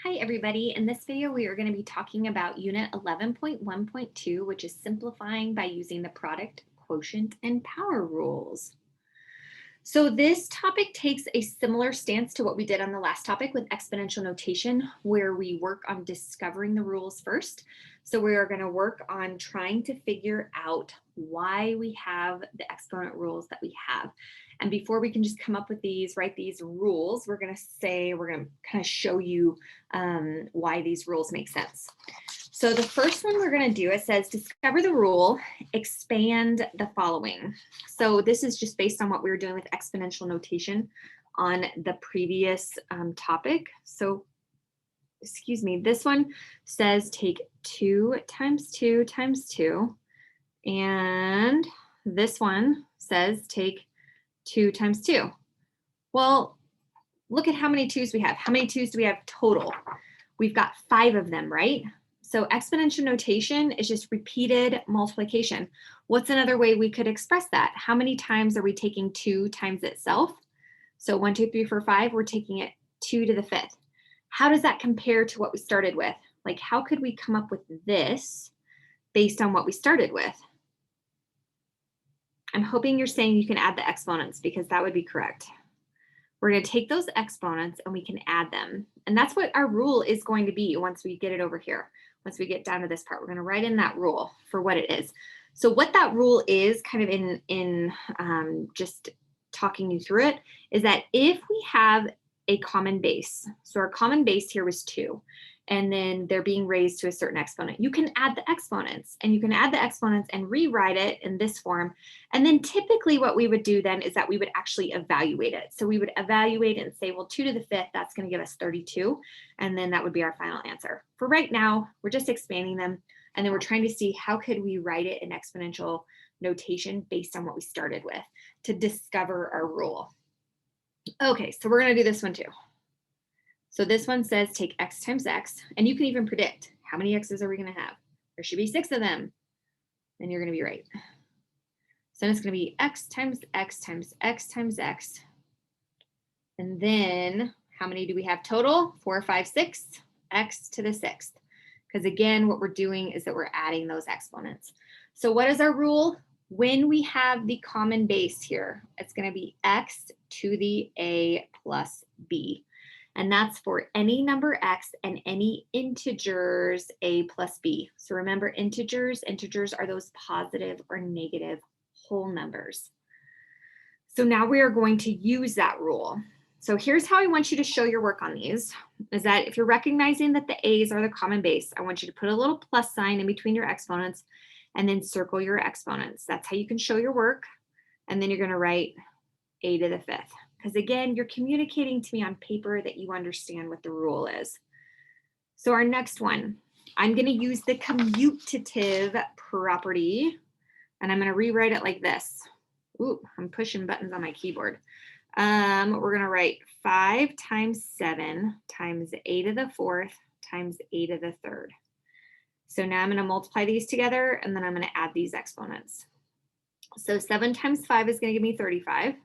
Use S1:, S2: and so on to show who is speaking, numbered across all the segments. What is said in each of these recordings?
S1: Hi everybody, in this video we are going to be talking about unit 11.1.2, which is simplifying by using the product, quotient, and power rules. So this topic takes a similar stance to what we did on the last topic with exponential notation, where we work on discovering the rules first. So we are going to work on trying to figure out why we have the exponent rules that we have. And before we can just come up with these, write these rules, we're going to kind of show you why these rules make sense. So the first one we're going to do, it says discover the rule, expand the following. So this is just based on what we were doing with exponential notation on the previous topic. So, excuse me, this one says take 2 times 2 times 2. And this one says take 2 times 2. Well, look at how many 2's we have. How many 2's do we have total? We've got 5 of them, right? So exponential notation is just repeated multiplication. What's another way we could express that? How many times are we taking 2 times itself? So 1, 2, 3, 4, 5, we're taking it 2 to the 5th. How does that compare to what we started with? Like, how could we come up with this based on what we started with? I'm hoping you're saying you can add the exponents because that would be correct. We're going to take those exponents and we can add them. And that's what our rule is going to be once we get it over here. Once we get down to this part, we're going to write in that rule for what it is. So what that rule is, kind of in just talking you through it, is that if we have a common base, so our common base here was 2, and then they're being raised to a certain exponent, you can add the exponents, and you can add the exponents and rewrite it in this form. And then typically what we would do then is that we would actually evaluate it. So we would evaluate it and say, well, 2 to the 5th, that's going to give us 32. And then that would be our final answer. For right now, we're just expanding them. And then we're trying to see how could we write it in exponential notation based on what we started with to discover our rule. Okay, so we're going to do this one too. So this one says take x times x, and you can even predict how many x's are we going to have. There should be 6 of them. Then you're going to be right. So then it's going to be x times x times x times x. And then how many do we have total? 4, 5, 6, x to the 6th. Because again, what we're doing is that we're adding those exponents. So what is our rule? When we have the common base here, it's going to be x to the a plus b. And that's for any number x and any integers a plus b. So remember, integers are those positive or negative whole numbers. So now we are going to use that rule. So here's how I want you to show your work on these, is that if you're recognizing that the a's are the common base, I want you to put a little plus sign in between your exponents and then circle your exponents. That's how you can show your work. And then you're going to write a to the 5th. Because again, you're communicating to me on paper that you understand what the rule is. So our next one, I'm going to use the commutative property, and I'm going to rewrite it like this. Ooh, I'm pushing buttons on my keyboard. We're going to write 5 times 7 times a to the 4th times a to the 3rd. So now I'm going to multiply these together, and then I'm going to add these exponents. So 7 times 5 is going to give me 35.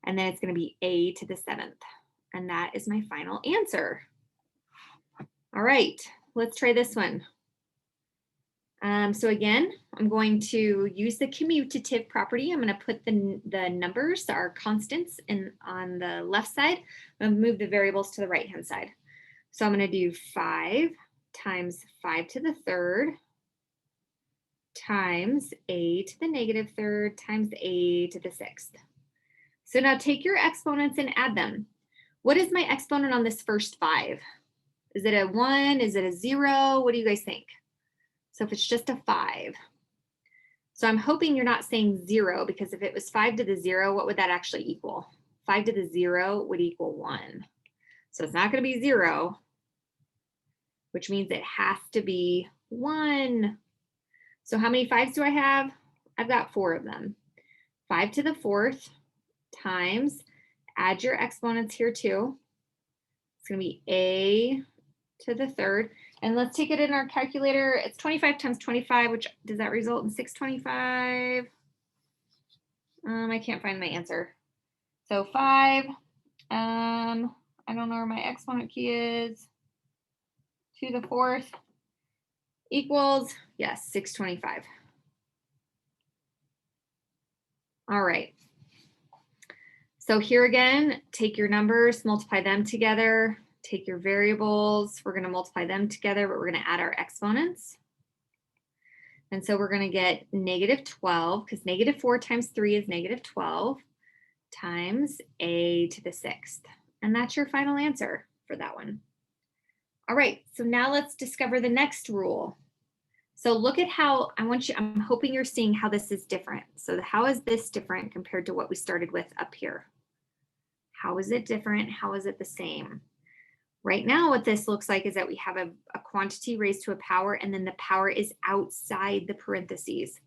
S1: And then it's going to be a to the 7th. And that is my final answer. All right, let's try this one. So again, I'm going to use the commutative property. I'm going to put the numbers, our constants, on the left side. I'm going to move the variables to the right-hand side. So I'm going to do 5 times 5 to the 3rd times a to the negative 3rd times a to the 6th. So now take your exponents and add them. What is my exponent on this first 5? Is it a 1? Is it a 0? What do you guys think? So if it's just a 5. So I'm hoping you're not saying 0, because if it was 5 to the 0, what would that actually equal? 5 to the 0 would equal 1. So it's not going to be 0, which means it has to be 1. So how many 5s do I have? I've got 4 of them. 5 to the 4th times, add your exponents here too. It's going to be a to the 3rd. And let's take it in our calculator. It's 25 times 25, which does that result in 625? I can't find my answer. So 5. I don't know where my exponent key is. to the 4th equals, yes, 625. All right. So here again, take your numbers, multiply them together, take your variables, we're going to multiply them together, but we're going to add our exponents. And so we're going to get negative 12, because negative 4 times 3 is negative 12, times a to the 6th. And that's your final answer for that one. All right, so now let's discover the next rule. So look at how, I'm hoping you're seeing how this is different. So how is this different compared to what we started with up here? How is it different? How is it the same? Right now, what this looks like is that we have a quantity raised to a power, and then the power is outside the parentheses.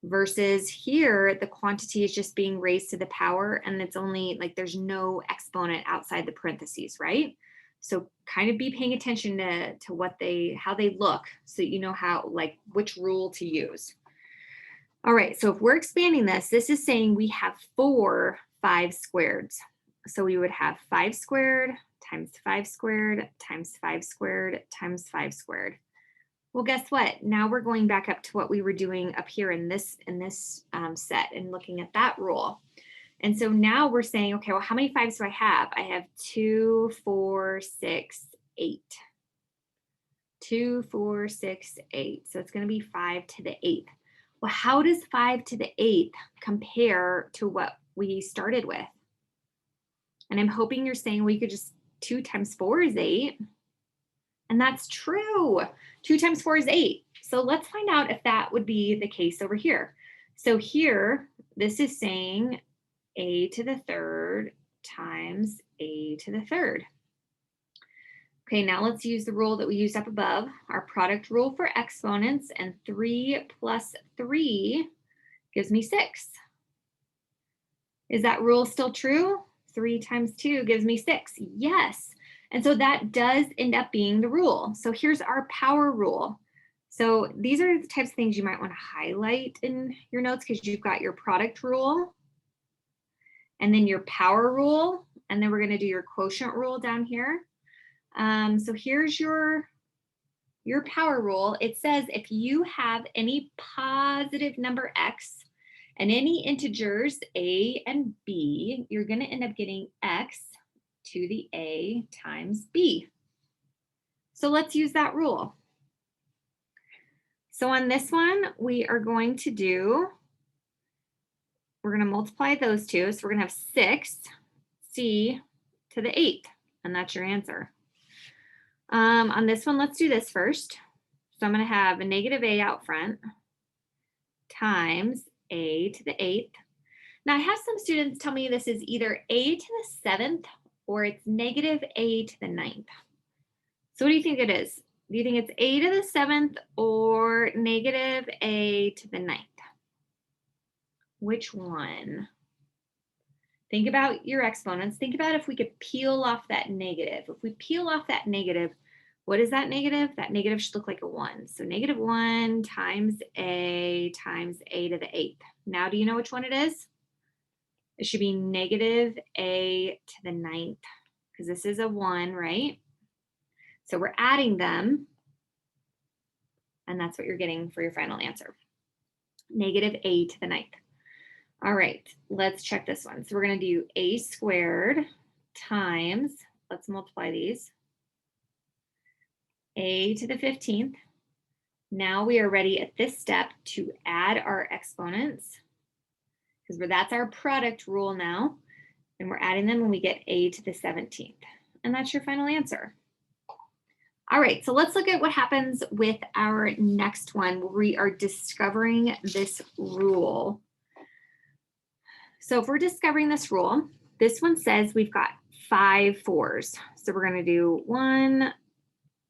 S1: Versus here, the quantity is just being raised to the power, and it's only like there's no exponent outside the parentheses, right? So kind of be paying attention to how they look, so that you know how, like, which rule to use. All right, so if we're expanding this is saying we have 4 5 squareds. So we would have 5 squared times 5 squared times 5 squared times 5 squared. Well, guess what? Now we're going back up to what we were doing up here in this set and looking at that rule. And so now we're saying, okay, well, how many 5s do I have? I have 2, 4, 6, 8. 2, 4, 6, 8. So it's going to be 5 to the 8th. Well, how does 5 to the 8th compare to what we started with? And I'm hoping you're saying we could just 2 times 4 is 8. And that's true. 2 times 4 is 8. So let's find out if that would be the case over here. So here, this is saying a to the 3rd times a to the 3rd. Okay, now let's use the rule that we used up above, our product rule for exponents, and 3 plus 3 gives me 6. Is that rule still true? 3 times 2 gives me 6. Yes. And so that does end up being the rule. So here's our power rule. So these are the types of things you might want to highlight in your notes, because you've got your product rule and then your power rule, and then we're going to do your quotient rule down here. So here's your power rule. It says if you have any positive number x and any integers a and b, you're going to end up getting x to the a times b. So let's use that rule. So on this one, we are going to multiply those two. So we're going to have 6c to the 8th, and that's your answer. On this one, let's do this first. So I'm going to have a negative a out front times a to the 8th. Now I have some students tell me this is either a to the 7th or it's negative a to the 9th. So what do you think it is? Do you think it's a to the 7th or negative a to the 9th? Which one? Think about your exponents. Think about if we could peel off that negative. If we peel off that negative, what is that negative? That negative should look like a 1. So negative 1 times a to the 8th. Now do you know which one it is? It should be negative a to the 9th, because this is a 1, right? So we're adding them, and that's what you're getting for your final answer. Negative a to the 9th. All right, let's check this one. So we're going to do a squared times, let's multiply these, a to the 15th. Now we are ready at this step to add our exponents, because that's our product rule now, and we're adding them when we get a to the 17th. And that's your final answer. All right, so let's look at what happens with our next one, where we are discovering this rule. So if we're discovering this rule, this one says we've got 5 4s. So we're going to do 1,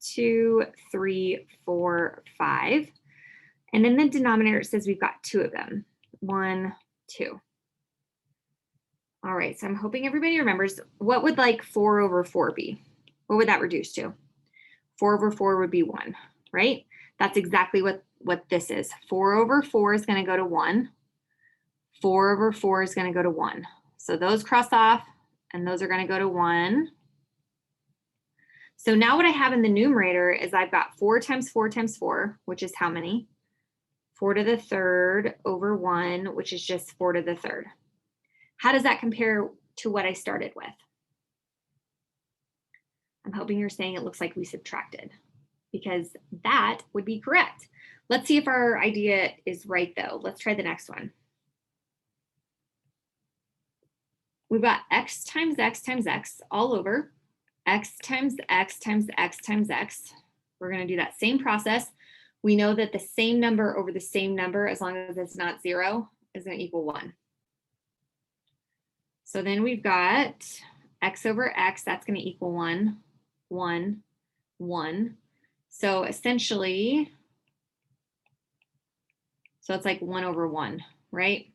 S1: 2, 3, 4, 5. And in the denominator, it says we've got 2 of them. 1, 2. All right, so I'm hoping everybody remembers, what would like 4 over 4 be? What would that reduce to? 4 over 4 would be 1, right? That's exactly what this is. 4 over 4 is going to go to 1. 4 over 4 is going to go to 1. So those cross off, and those are going to go to 1. So now what I have in the numerator is I've got 4 times 4 times 4, which is how many? 4 to the third over 1, which is just 4 to the third. How does that compare to what I started with? I'm hoping you're saying it looks like we subtracted, because that would be correct. Let's see if our idea is right though. Let's try the next one. We've got x times x times x all over x times x times x times x. We're going to do that same process. We know that the same number over the same number, as long as it's not 0, is going to equal 1. So then we've got x over x, that's going to equal 1, 1, 1. So essentially, so it's like 1 over 1, right?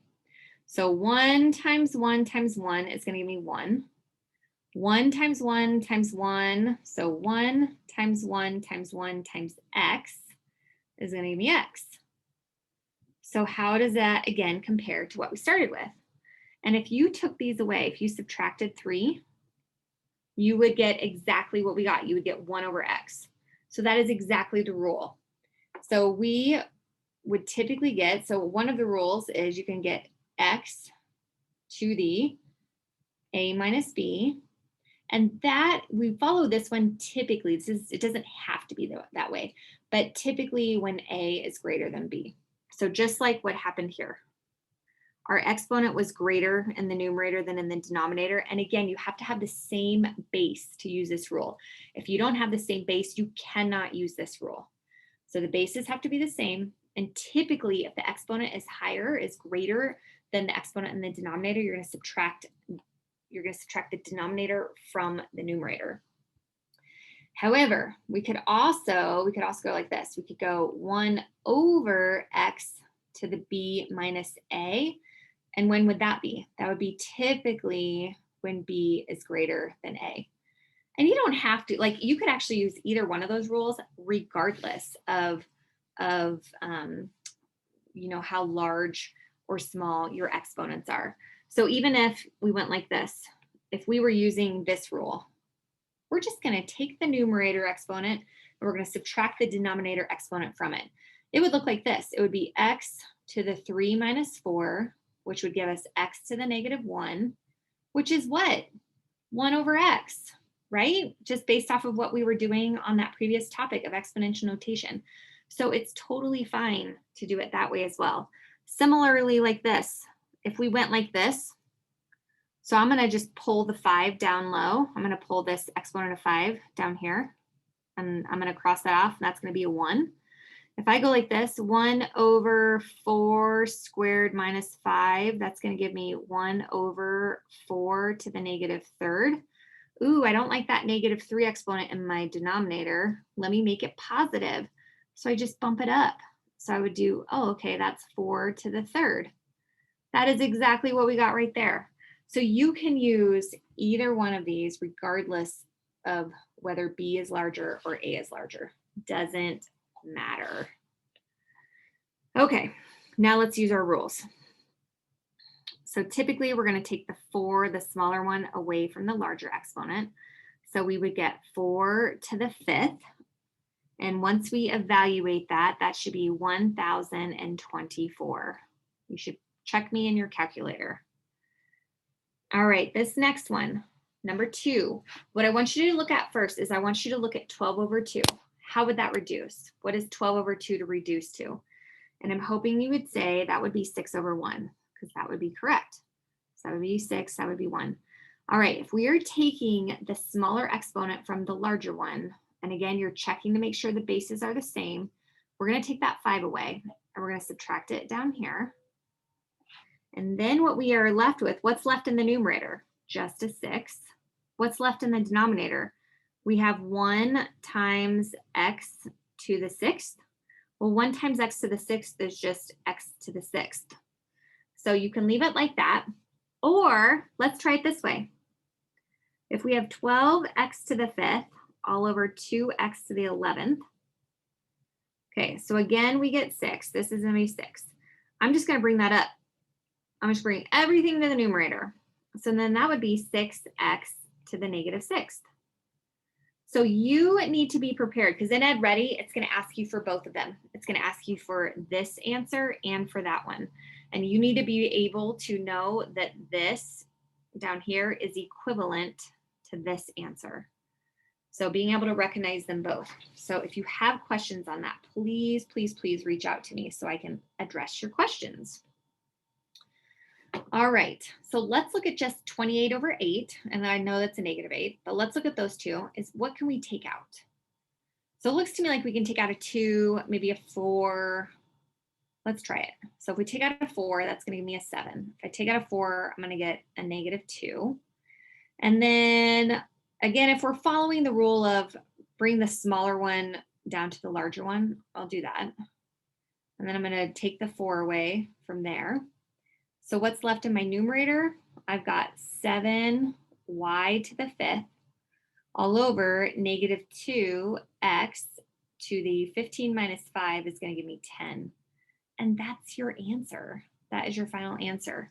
S1: So 1 times 1 times 1 is going to give me 1. 1 times 1 times 1, so 1 times 1 times 1 times x is going to give me x. So how does that, again, compare to what we started with? And if you took these away, if you subtracted 3, you would get exactly what we got. You would get 1 over x. So that is exactly the rule. So we would typically get, so one of the rules is you can get x to the a minus b. And that, we follow this one typically. It doesn't have to be that way, but typically when a is greater than b. So just like what happened here. Our exponent was greater in the numerator than in the denominator. And again, you have to have the same base to use this rule. If you don't have the same base, you cannot use this rule. So the bases have to be the same. And typically, if the exponent is higher, is greater than the exponent in the denominator, you're going to subtract the denominator from the numerator. However, we could also go like this. We could go 1 over x to the b minus a. And when would that be? That would be typically when b is greater than a. And you don't have to, like, you could actually use either one of those rules regardless of you know, how large or small your exponents are. So even if we went like this, if we were using this rule, we're just going to take the numerator exponent and we're going to subtract the denominator exponent from it. It would look like this. It would be x to the 3 minus 4, which would give us x to the negative 1, which is what? 1 over x, right? Just based off of what we were doing on that previous topic of exponential notation. So it's totally fine to do it that way as well. Similarly, like this, if we went like this, so I'm going to just pull the 5 down low. I'm going to pull this exponent of 5 down here, and I'm going to cross that off, and that's going to be a 1. If I go like this, 1 over 4 squared minus 5, that's going to give me 1 over 4 to the negative third. Ooh, I don't like that negative 3 exponent in my denominator. Let me make it positive. So I just bump it up. So I would do, oh, okay, that's 4 to the third. That is exactly what we got right there. So you can use either one of these regardless of whether b is larger or a is larger. Doesn't matter. Okay, now let's use our rules. So typically we're going to take the 4, the smaller one, away from the larger exponent. So we would get 4 to the 5th. And once we evaluate that, that should be 1,024. You should check me in your calculator. All right, this next one, number 2. What I want you to look at first is I want you to look at 12 over 2. How would that reduce? What is 12 over 2 to reduce to? And I'm hoping you would say that would be 6 over 1, because that would be correct. So that would be 6, that would be 1. All right, if we are taking the smaller exponent from the larger one, and again, you're checking to make sure the bases are the same, we're going to take that 5 away, and we're going to subtract it down here. And then what we are left with, what's left in the numerator? Just a 6. What's left in the denominator? We have 1 times x to the 6th. Well, 1 times x to the 6th is just x to the 6th. So you can leave it like that. Or let's try it this way. If we have 12x to the 5th all over 2x to the 11th. Okay, so again, we get 6. This is going to be 6. I'm just going to bring that up. I'm just bringing everything to the numerator. So then that would be 6x to the negative 6th. So you need to be prepared because in Ed Ready, it's going to ask you for both of them. It's going to ask you for this answer and for that one. And you need to be able to know that this down here is equivalent to this answer. So being able to recognize them both. So if you have questions on that, please, please, please reach out to me so I can address your questions. All right, so let's look at just 28 over 8, and I know that's a -8, but let's look at those two. Is what can we take out? So it looks to me like we can take out a 2, maybe a 4. Let's try it. So if we take out a 4, that's going to give me a 7. If I take out a 4, I'm going to get a -2. And then again, if we're following the rule of bring the smaller one down to the larger one, I'll do that. And then I'm going to take the 4 away from there. So what's left in my numerator? I've got 7y to the 5th all over -2x to the 15 minus 5 is going to give me 10. And that's your answer. That is your final answer.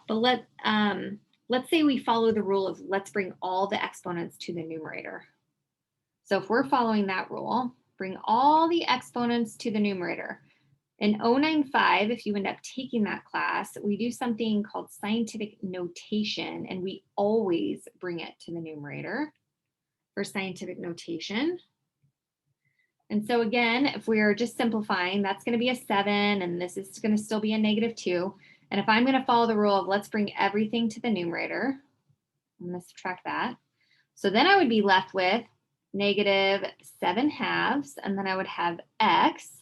S1: But let's say we follow the rule of let's bring all the exponents to the numerator. So if we're following that rule, bring all the exponents to the numerator. In 095, if you end up taking that class, we do something called scientific notation, and we always bring it to the numerator for scientific notation. And so again, if we're just simplifying, that's going to be a 7, and this is going to still be a -2. And if I'm going to follow the rule of let's bring everything to the numerator, I'm going to subtract that. So then I would be left with -7/2, and then I would have x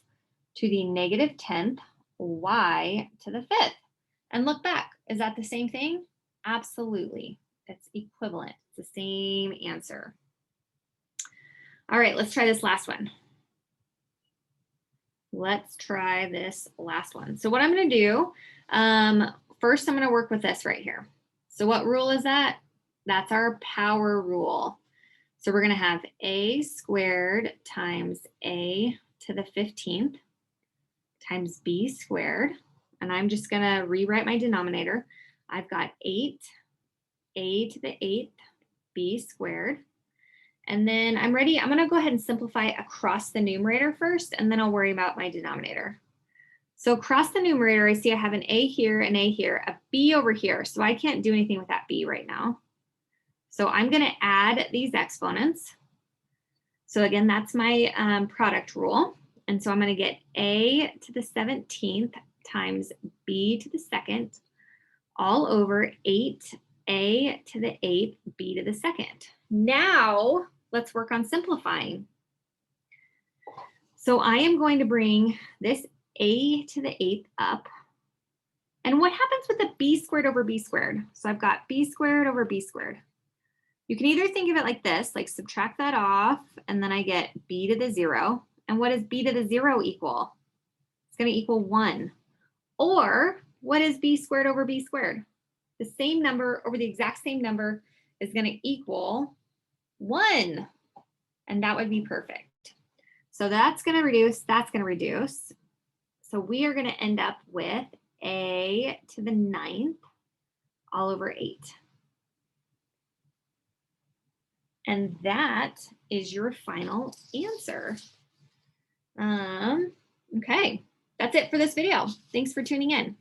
S1: to the -10th, y to the 5th. And look back, is that the same thing? Absolutely, it's equivalent, it's the same answer. All right, let's try this last one. Let's try this last one. So what I'm gonna do, first I'm gonna work with this right here. So what rule is that? That's our power rule. So we're gonna have a squared times a to the 15th times b squared. And I'm just gonna rewrite my denominator. I've got 8a to the 8th b squared. And then I'm ready. I'm gonna go ahead and simplify across the numerator first, and then I'll worry about my denominator. So across the numerator, I see I have an a here, an a here, a b over here. So I can't do anything with that b right now. So I'm gonna add these exponents. So again, that's my product rule. And so I'm going to get a to the 17th times b to the 2nd all over 8a to the 8th, b to the 2nd. Now let's work on simplifying. So I am going to bring this a to the 8th up. And what happens with the b squared over b squared? So I've got b squared over b squared. You can either think of it like this, like subtract that off, and then I get b to the 0. And what does b to the 0 equal? It's going to equal 1. Or what is b squared over b squared? The same number over the exact same number is going to equal 1. And that would be perfect. So that's going to reduce, that's going to reduce. So we are going to end up with a to the 9th all over 8. And that is your final answer. Okay, that's it for this video. Thanks for tuning in.